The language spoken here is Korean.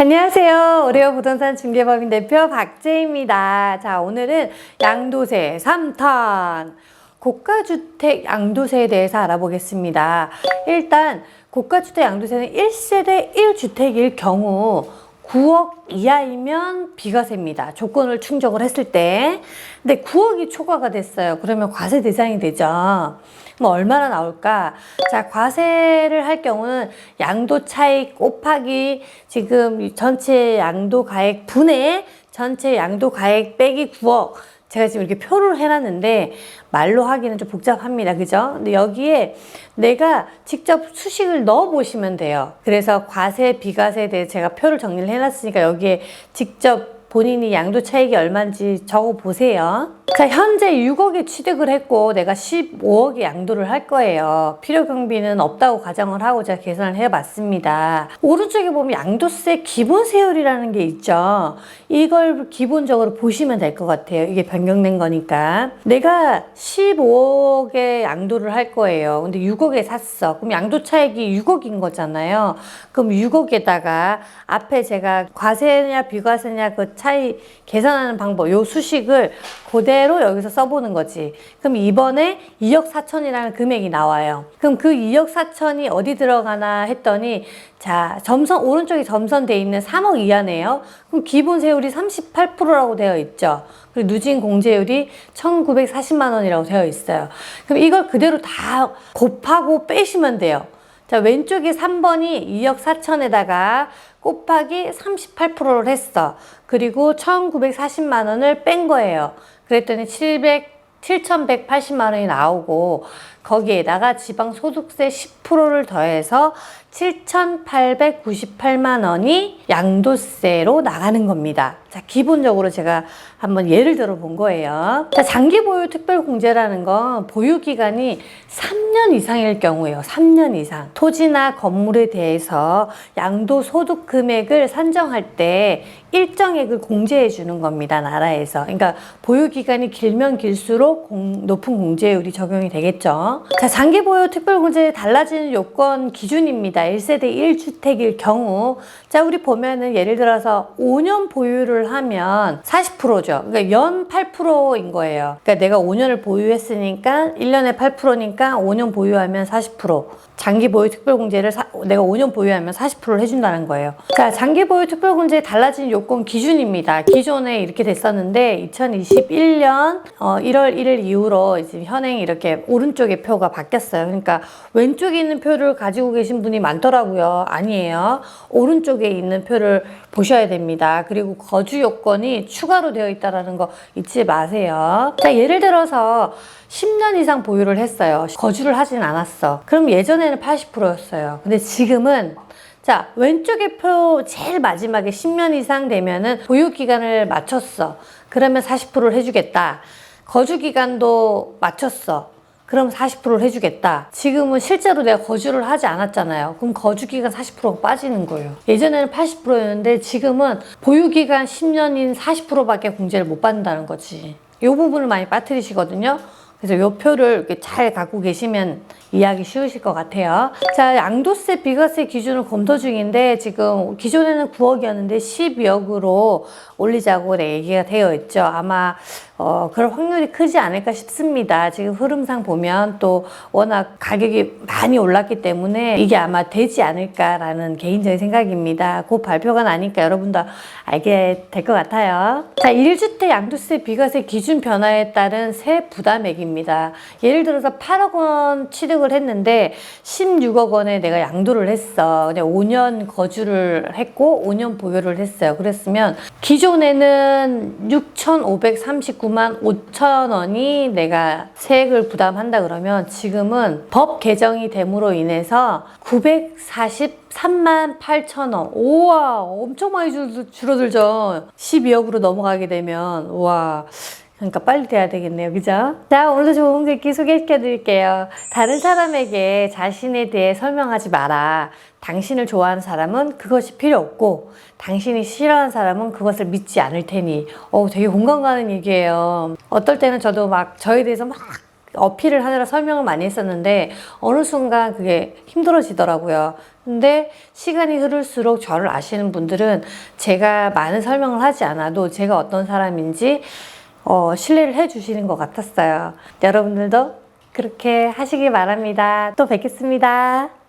안녕하세요. 오레오 부동산 중개법인 대표 박재입니다. 자, 오늘은 양도세 3탄 고가주택 양도세에 대해서 알아보겠습니다. 일단 고가주택 양도세는 1세대 1주택일 경우 9억 이하이면 비과세입니다. 조건을 충족을 했을 때. 근데 9억이 초과가 됐어요. 그러면 과세 대상이 되죠. 그럼 얼마나 나올까? 자, 과세를 할 경우는 양도 차익 곱하기 지금 전체 양도 가액 분의 전체 양도 가액 빼기 9억. 제가 지금 이렇게 표를 해놨는데 말로 하기는 좀 복잡합니다. 그죠? 근데 여기에 내가 직접 수식을 넣어 보시면 돼요. 그래서 과세, 비과세에 대해 제가 표를 정리를 해놨으니까 여기에 직접 본인이 양도 차익이 얼마인지 적어 보세요. 자, 현재 6억에 취득을 했고 내가 15억에 양도를 할 거예요. 필요 경비는 없다고 가정을 하고 제가 계산을 해봤습니다. 오른쪽에 보면 양도세 기본 세율이라는 게 있죠. 이걸 기본적으로 보시면 될 것 같아요. 이게 변경된 거니까. 내가 15억에 양도를 할 거예요. 근데 6억에 샀어. 그럼 양도 차익이 6억인 거잖아요. 그럼 6억에다가 앞에 제가 과세냐 비과세냐 그 차이 계산하는 방법, 요 수식을 그대로 여기서 써보는 거지. 그럼 이번에 2억 4천이라는 금액이 나와요. 그럼 그 2억 4천이 어디 들어가나 했더니 자, 점선 오른쪽에 점선돼 있는 3억 이하네요. 그럼 기본 세율이 38%라고 되어 있죠. 그리고 누진 공제율이 1,940만 원이라고 되어 있어요. 그럼 이걸 그대로 다 곱하고 빼시면 돼요. 자, 왼쪽에 3번이 2억 4천에다가 곱하기 38%를 했어. 그리고 1,940만 원을 뺀 거예요. 그랬더니 7,180만 원이 나오고 거기에다가 지방소득세 10%를 더해서 7,898만 원이 양도세로 나가는 겁니다. 자, 기본적으로 제가 한번 예를 들어 본 거예요. 자, 장기 보유 특별공제라는 건 보유 기간이 3년 이상일 경우예요. 3년 이상. 토지나 건물에 대해서 양도소득 금액을 산정할 때 일정액을 공제해 주는 겁니다. 나라에서. 그러니까 보유 기간이 길면 길수록 높은 공제율이 적용이 되겠죠. 자, 장기 보유 특별공제에 달라지는 요건 기준입니다. 1세대 1주택일 경우. 자, 우리 보면은 예를 들어서 5년 보유를 하면 40%죠. 그러니까 연 8%인 거예요. 그러니까 내가 5년을 보유했으니까 1년에 8%니까 5년 보유하면 40%. 장기 보유 특별공제를 내가 5년 보유하면 40%를 해준다는 거예요. 자, 장기 보유 특별공제에 달라진 요건 기준입니다. 기존에 이렇게 됐었는데 2021년 1월 1일 이후로 이제 현행 이렇게 오른쪽에 표가 바뀌었어요. 그러니까 왼쪽에 있는 표를 가지고 계신 분이 많더라고요. 아니에요. 오른쪽에 있는 표를 보셔야 됩니다. 그리고 거주 요건이 추가로 되어 있다는 거 잊지 마세요. 자, 예를 들어서 10년 이상 보유를 했어요. 거주를 하진 않았어. 그럼 예전에는 80%였어요. 근데 지금은 자, 왼쪽의 표 제일 마지막에 10년 이상 되면은 보유 기간을 맞췄어. 그러면 40%를 해주겠다. 거주 기간도 맞췄어. 그럼 40%를 해주겠다. 지금은 실제로 내가 거주를 하지 않았잖아요. 그럼 거주기간 40%가 빠지는 거예요. 예전에는 80%였는데 지금은 보유기간 10년인 40%밖에 공제를 못 받는다는 거지. 이 부분을 많이 빠뜨리시거든요. 그래서 이 표를 이렇게 잘 갖고 계시면 이해하기 쉬우실 것 같아요. 자, 양도세, 비과세 기준을 검토 중인데 지금 기존에는 9억이었는데 12억으로 올리자고 얘기가 되어 있죠. 아마 그럴 확률이 크지 않을까 싶습니다. 지금 흐름상 보면 또 워낙 가격이 많이 올랐기 때문에 이게 아마 되지 않을까라는 개인적인 생각입니다. 곧 발표가 나니까 여러분도 알게 될 것 같아요. 자, 1주택 양도세, 비과세 기준 변화에 따른 세 부담액입니다. 예를 들어서 8억 원 취득을 했는데 16억 원에 내가 양도를 했어. 근데 5년 거주를 했고 5년 보유를 했어요. 그랬으면 기존에는 6,539만 5천 원이 내가 세액을 부담한다 그러면 지금은 법 개정이 됨으로 인해서 943만 8천 원. 우와, 엄청 많이 줄어들죠. 12억으로 넘어가게 되면. 우와. 그러니까 빨리 돼야 되겠네요. 그죠? 자, 오늘도 좋은 글귀 소개시켜 드릴게요. 다른 사람에게 자신에 대해 설명하지 마라. 당신을 좋아하는 사람은 그것이 필요 없고 당신이 싫어하는 사람은 그것을 믿지 않을 테니. 되게 공감 가는 얘기예요. 어떨 때는 저도 막 저에 대해서 막 어필을 하느라 설명을 많이 했었는데 어느 순간 그게 힘들어지더라고요. 근데 시간이 흐를수록 저를 아시는 분들은 제가 많은 설명을 하지 않아도 제가 어떤 사람인지 신뢰를 해주시는 것 같았어요. 여러분들도 그렇게 하시길 바랍니다. 또 뵙겠습니다.